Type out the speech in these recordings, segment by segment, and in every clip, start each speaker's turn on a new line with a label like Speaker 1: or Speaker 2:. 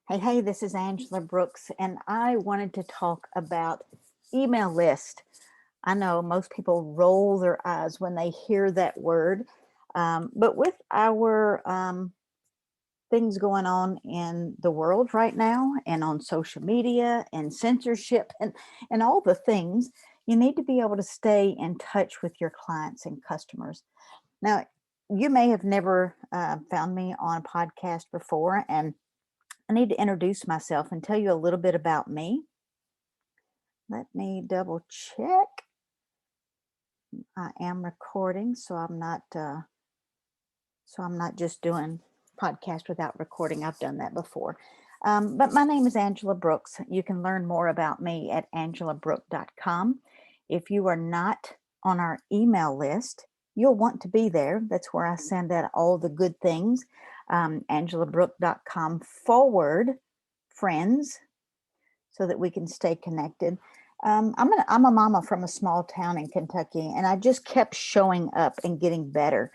Speaker 1: Hey, this is Angela Brooks, and I wanted to talk about email list. I know most people roll their eyes when they hear that word, but with our things going on in the world right now and on social media and censorship and all the things, you need to be able to stay in touch with your clients and customers. Now, you may have never found me on a podcast before, and I need to introduce myself and tell you a little bit about me. Let me double check. I am recording, so I'm not just doing podcast without recording. I've done that before. But my name is Angela Brooks. You can learn more about me at angelabrook.com. If you are not on our email list, you'll want to be there. That's where I send out all the good things. Angelabrook.com/friends so that we can stay connected. I'm a mama from a small town in Kentucky, and I just kept showing up and getting better.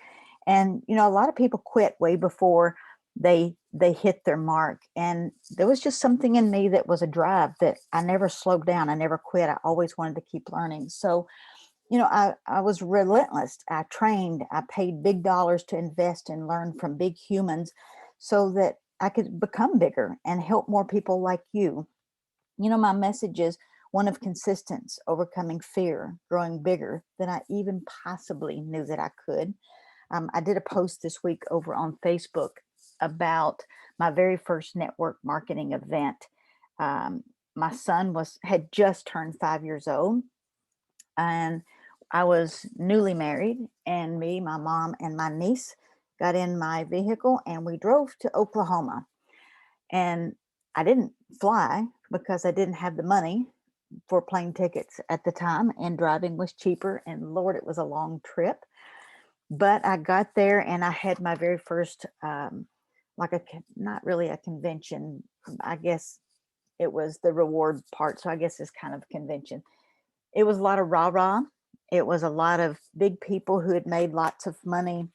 Speaker 1: And a lot of people quit way before they hit their mark. And there was just something in me that was a drive that I never slowed down. I never quit. I always wanted to keep learning. So I was relentless. I trained. I paid big dollars to invest and learn from big humans, so that I could become bigger and help more people like you. My message is one of consistence, overcoming fear, growing bigger than I even possibly knew that I could. I did a post this week over on Facebook about my very first network marketing event. Um, my son had just turned 5 years old, and I was newly married, and me, my mom, and my niece got in my vehicle and we drove to Oklahoma. And I didn't fly because I didn't have the money for plane tickets at the time, and driving was cheaper. And Lord, it was a long trip. But I got there and I had my very first, not really a convention. I guess it was the reward part. So I guess it's kind of a convention. It was a lot of rah rah. It was a lot of big people who had made lots of money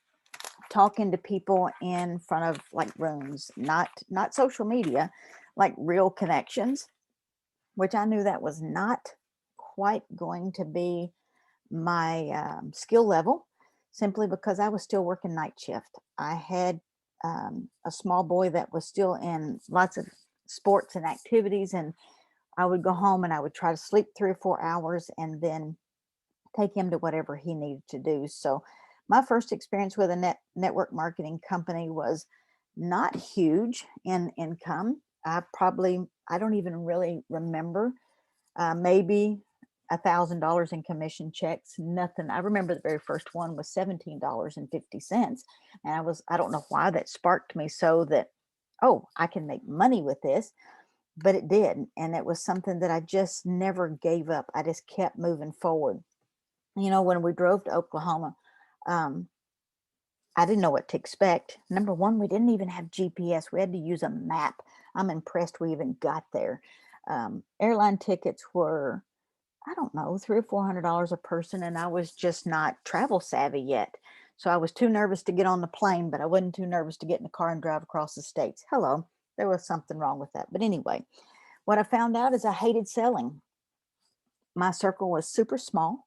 Speaker 1: talking to people in front of like rooms, not social media, like real connections, which I knew that was not quite going to be my skill level, simply because I was still working night shift. I had a small boy that was still in lots of sports and activities, and I would go home and I would try to sleep 3 or 4 hours and then take him to whatever he needed to do. So my first experience with a network marketing company was not huge in income. I don't even really remember, maybe $1,000 in commission checks, nothing. I remember the very first one was $17.50. And I don't know why that sparked me so that, oh, I can make money with this, but it did. And it was something that I just never gave up. I just kept moving forward. When we drove to Oklahoma, um, I didn't know what to expect. Number one, we didn't even have GPS. We had to use a map. I'm impressed we even got there. Airline tickets were, I don't know, $300 or $400 a person, and I was just not travel savvy yet. So I was too nervous to get on the plane, but I wasn't too nervous to get in the car and drive across the states. Hello, there was something wrong with that. But anyway, what I found out is I hated selling. My circle was super small.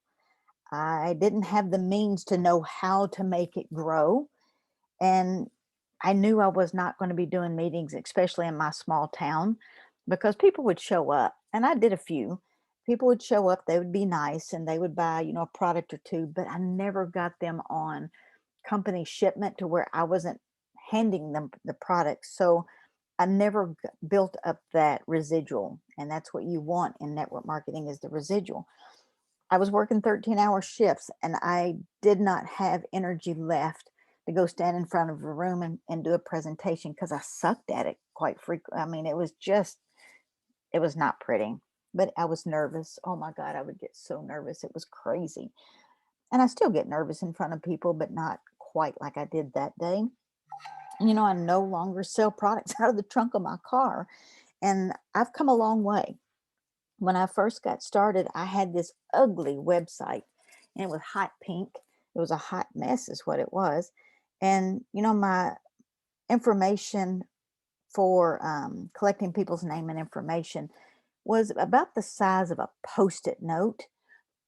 Speaker 1: I didn't have the means to know how to make it grow. And I knew I was not going to be doing meetings, especially in my small town, because people would show up. And I did a few. People would show up, they would be nice, and they would buy, a product or two, but I never got them on company shipment to where I wasn't handing them the product. So I never built up that residual. And that's what you want in network marketing, is the residual. I was working 13-hour shifts, and I did not have energy left to go stand in front of a room and do a presentation, because I sucked at it quite frequently. I mean, it was not pretty, but I was nervous. Oh my God, I would get so nervous. It was crazy. And I still get nervous in front of people, but not quite like I did that day. I no longer sell products out of the trunk of my car, and I've come a long way. When I first got started, I had this ugly website, and it was hot pink. It was a hot mess, is what it was. And, my information for collecting people's name and information was about the size of a post-it note,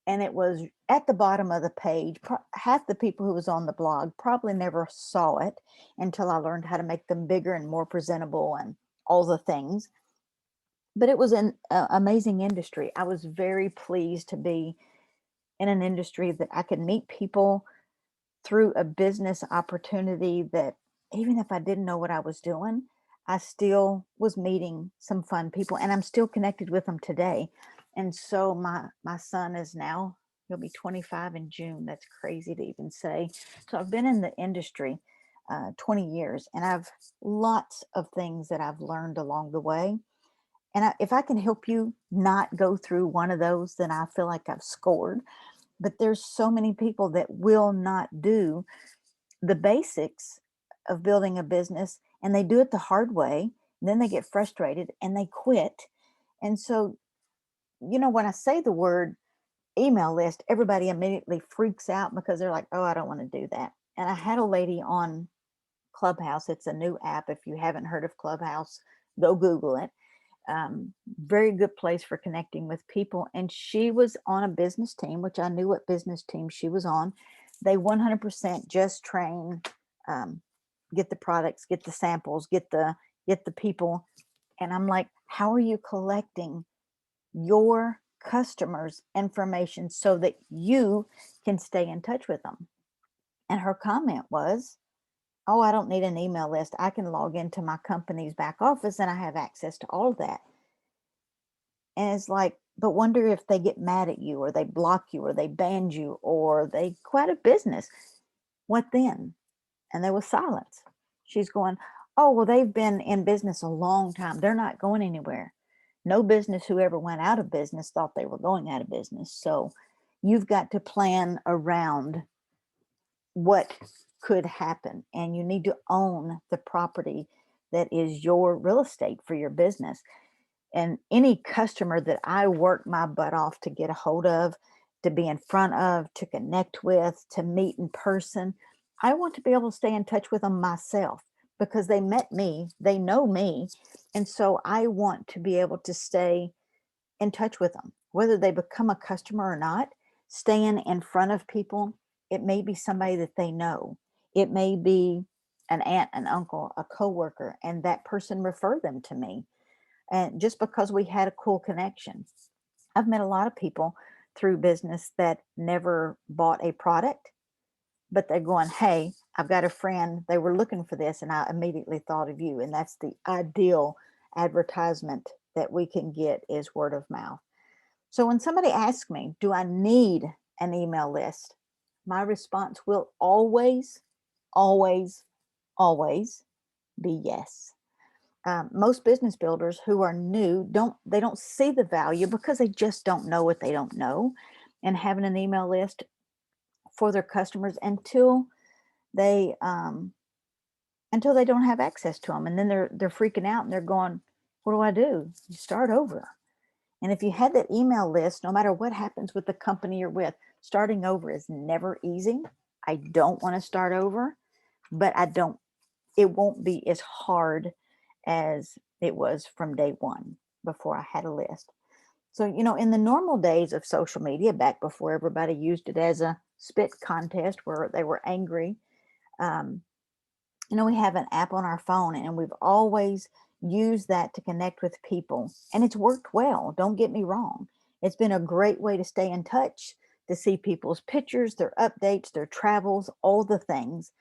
Speaker 1: and it was at the bottom of the page. Half the people who was on the blog probably never saw it until I learned how to make them bigger and more presentable and all the things. But it was an amazing industry. I was very pleased to be in an industry that I could meet people through a business opportunity that even if I didn't know what I was doing, I still was meeting some fun people and I'm still connected with them today. And so my son is now, he'll be 25 in June. That's crazy to even say. So I've been in the industry 20 years and I've lots of things that I've learned along the way. And if I can help you not go through one of those, then I feel like I've scored. But there's so many people that will not do the basics of building a business and they do it the hard way. And then they get frustrated and they quit. And so, when I say the word email list, everybody immediately freaks out because they're like, oh, I don't want to do that. And I had a lady on Clubhouse. It's a new app. If you haven't heard of Clubhouse, go Google it. Very good place for connecting with people. And she was on a business team, which I knew what business team she was on. They 100% just train, get the products, get the samples, get the people. And I'm like, how are you collecting your customers' information so that you can stay in touch with them? And her comment was, oh, I don't need an email list. I can log into my company's back office and I have access to all of that. And it's like, but wonder if they get mad at you or they block you or they ban you or they quit a business. What then? And there was silence. She's going, oh, well, they've been in business a long time. They're not going anywhere. No business who ever went out of business thought they were going out of business. So you've got to plan around what could happen. And you need to own the property that is your real estate for your business. And any customer that I work my butt off to get a hold of, to be in front of, to connect with, to meet in person, I want to be able to stay in touch with them myself because they met me, they know me. And so I want to be able to stay in touch with them, whether they become a customer or not. Staying in front of people, it may be somebody that they know. It may be an aunt, an uncle, a coworker, and that person referred them to me. And just because we had a cool connection. I've met a lot of people through business that never bought a product, but they're going, hey, I've got a friend, they were looking for this, and I immediately thought of you. And that's the ideal advertisement that we can get is word of mouth. So when somebody asks me, do I need an email list? My response will always, always, always be yes. Most business builders who are new don't see the value because they just don't know what they don't know, and having an email list for their customers they until they don't have access to them, and then they're freaking out and they're going, what do I do? You start over. And if you had that email list, no matter what happens with the company you're with, starting over is never easy. I don't want to start over, but it won't be as hard as it was from day one before I had a list. So, in the normal days of social media, back before everybody used it as a spit contest where they were angry, um, we have an app on our phone and we've always used that to connect with people. And it's worked well. Don't get me wrong. It's been a great way to stay in touch, to see people's pictures, their updates, their travels, all the things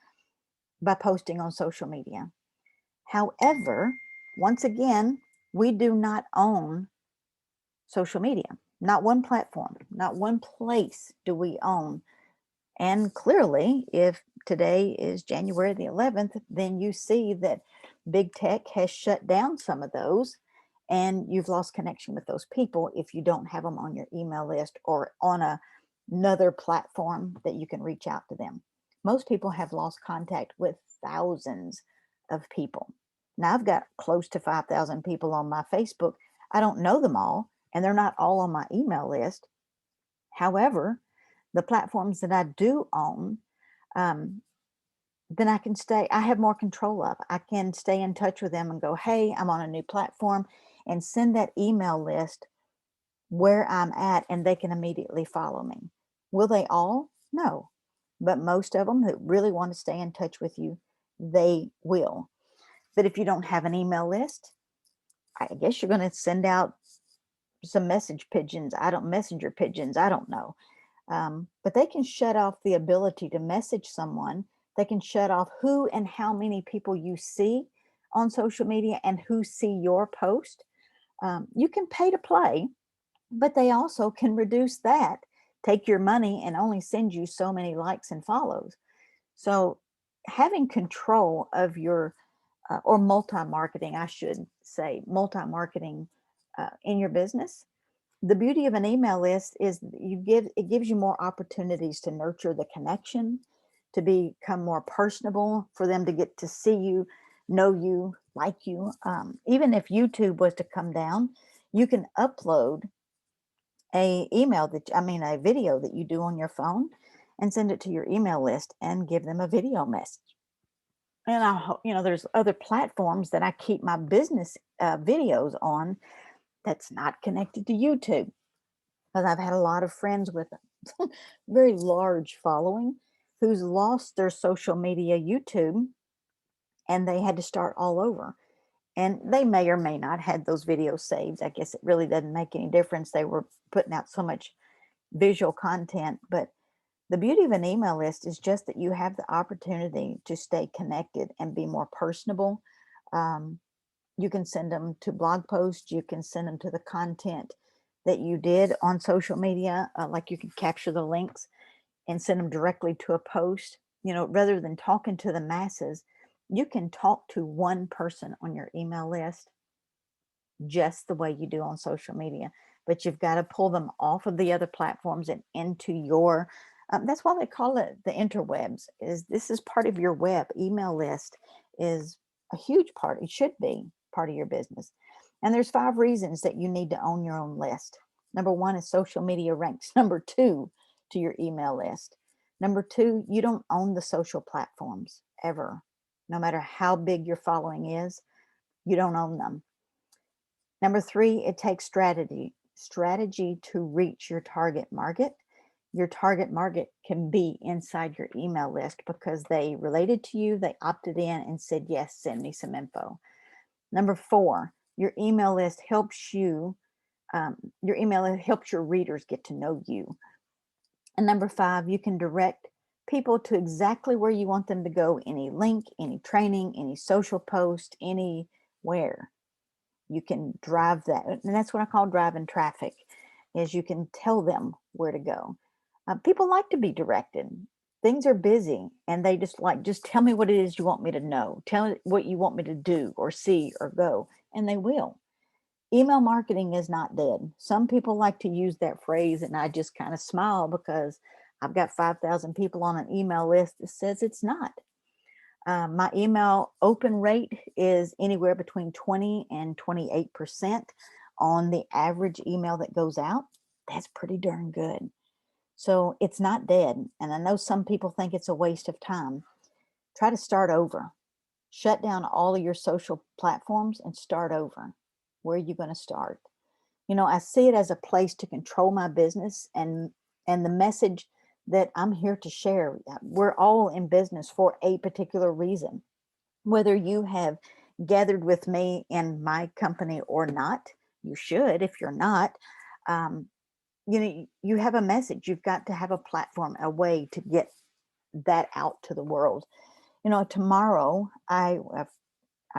Speaker 1: by posting on social media. However, once again, we do not own social media. Not one platform, not one place do we own. And clearly, if today is January the 11th, then you see that big tech has shut down some of those and you've lost connection with those people if you don't have them on your email list or on another platform that you can reach out to them. Most people have lost contact with thousands of people. Now, I've got close to 5,000 people on my Facebook. I don't know them all, and they're not all on my email list. However, the platforms that I do own, um, then I have more control of. I can stay in touch with them and go, hey, I'm on a new platform, and send that email list where I'm at, and they can immediately follow me. Will they all? No. But most of them that really want to stay in touch with you, they will. But if you don't have an email list, I guess you're going to send out some messenger pigeons. I don't know. But they can shut off the ability to message someone. They can shut off who and how many people you see on social media and who see your post. You can pay to play, but they also can reduce that, take your money and only send you so many likes and follows. So having control of your, or multi-marketing, I should say, multi-marketing in your business. The beauty of an email list is it gives you more opportunities to nurture the connection, to become more personable, for them to get to see you, know you, like you. Even if YouTube was to come down, you can upload a video that you do on your phone and send it to your email list and give them a video message. And there's other platforms that I keep my business videos on that's not connected to YouTube, because I've had a lot of friends with a very large following who's lost their social media YouTube, and they had to start all over. And they may or may not had those videos saved. I guess it really doesn't make any difference. They were putting out so much visual content. But the beauty of an email list is just that you have the opportunity to stay connected and be more personable. Um, you can send them to blog posts. You can send them to the content that you did on social media. Like you can capture the links and send them directly to a post. Rather than talking to the masses, you can talk to one person on your email list just the way you do on social media. But you've got to pull them off of the other platforms and into your, that's why they call it the interwebs. This is part of your web. Email list is a huge part. It should be part of your business. And there's 5 reasons that you need to own your own list. Number 1 is social media ranks number 2 to your email list. Number 2, you don't own the social platforms ever. No matter how big your following is, you don't own them. Number 3, it takes strategy to reach your target market. Your target market can be inside your email list because they related to you, they opted in and said, yes, send me some info. Number 4, your email list helps your readers get to know you. And number 5, you can direct people to exactly where you want them to go, any link, any training, any social post, anywhere. You can drive that, and that's what I call driving traffic, is you can tell them where to go. People like to be directed. Things are busy, and they just tell me what it is you want me to know. Tell me what you want me to do or see or go, and they will. Email marketing is not dead. Some people like to use that phrase, and I just kind of smile because I've got 5,000 people on an email list that says it's not. My email open rate is anywhere between 20 and 28% on the average email that goes out. That's pretty darn good. So it's not dead. And I know some people think it's a waste of time. Try to start over. Shut down all of your social platforms and start over. Where are you going to start? I see it as a place to control my business and the message that I'm here to share. We're all in business for a particular reason. Whether you have gathered with me in my company or not, you should. If you're not, um, you have a message. You've got to have a platform, a way to get that out to the world. Tomorrow, I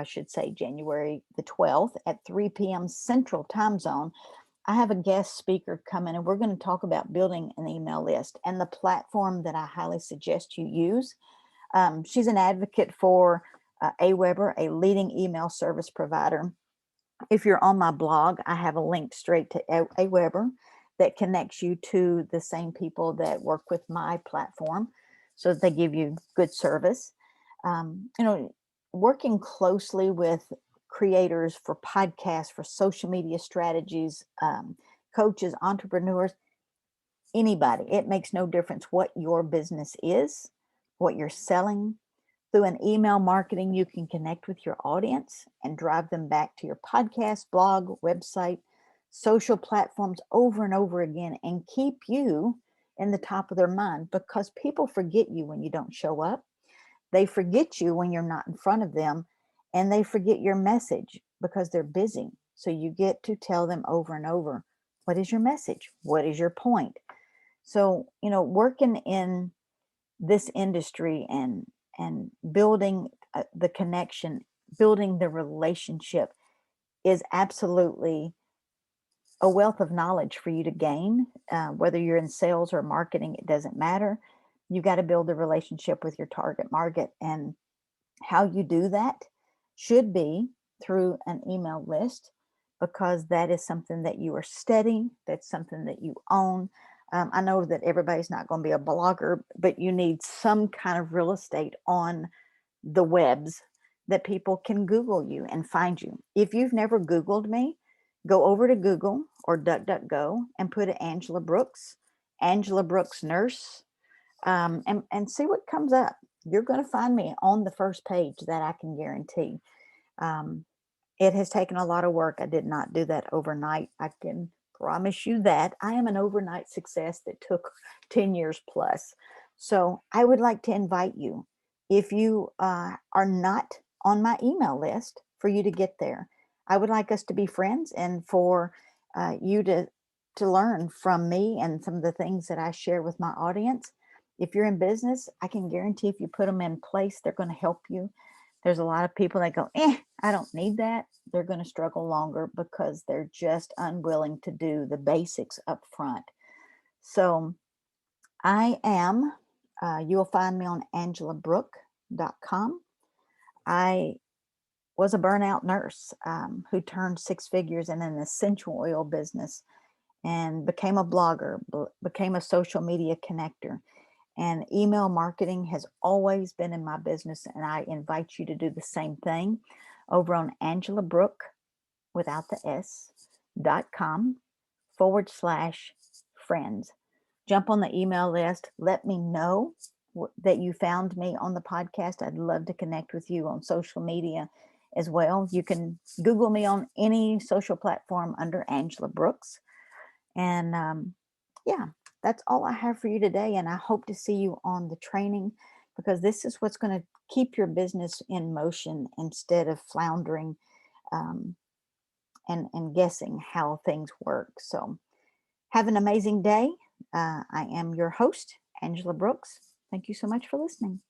Speaker 1: should say January the 12th at 3 p.m. Central Time Zone, I have a guest speaker coming, and we're going to talk about building an email list and the platform that I highly suggest you use. She's an advocate for Aweber, a leading email service provider. If you're on my blog, I have a link straight to Aweber that connects you to the same people that work with my platform, so that they give you good service. Um, you know, Working closely with creators for podcasts, for social media strategies, coaches, entrepreneurs, anybody. It makes no difference what your business is, what you're selling, Through an email marketing, you can connect with your audience and drive them back to your podcast, blog, website, social platforms over and over again and keep you in the top of their mind, because people forget you when you don't show up. They forget you when you're not in front of them, and they forget your message because they're busy. So you get to tell them over and over, what is your message? What is your point? So, working in this industry and building the connection, building the relationship is absolutely a wealth of knowledge for you to gain. Whether you're in sales or marketing, it doesn't matter. You got to build a relationship with your target market, and how you do that should be through an email list, because that is something that you are studying, that's something that you own. I know that everybody's not going to be a blogger, but you need some kind of real estate on the webs that people can Google you and find you. If you've never Googled me, go over to Google or DuckDuckGo and put Angela Brooks nurse, and see what comes up. You're going to find me on the first page, that I can guarantee. Um, it has taken a lot of work. I did not do that overnight. I can promise you that. I am an overnight success that took 10 years plus. So I would like to invite you, if you are not on my email list, for you to get there. I would like us to be friends, and for you to learn from me and some of the things that I share with my audience. If you're in business, I can guarantee if you put them in place, they're going to help you. There's a lot of people that go, I don't need that. They're going to struggle longer because they're just unwilling to do the basics up front. So you'll find me on angelabrook.com. I was a burnout nurse who turned six figures in an essential oil business and became a blogger, became a social media connector. And email marketing has always been in my business, and I invite you to do the same thing over on Angela Brook, without the s.com/friends. Jump on the email list. Let me know that you found me on the podcast. I'd love to connect with you on social media as well. You can Google me on any social platform under Angela Brooks. And yeah, that's all I have for you today. And I hope to see you on the training, because this is what's going to keep your business in motion instead of floundering and guessing how things work. So have an amazing day. I am your host, Angela Brooks. Thank you so much for listening.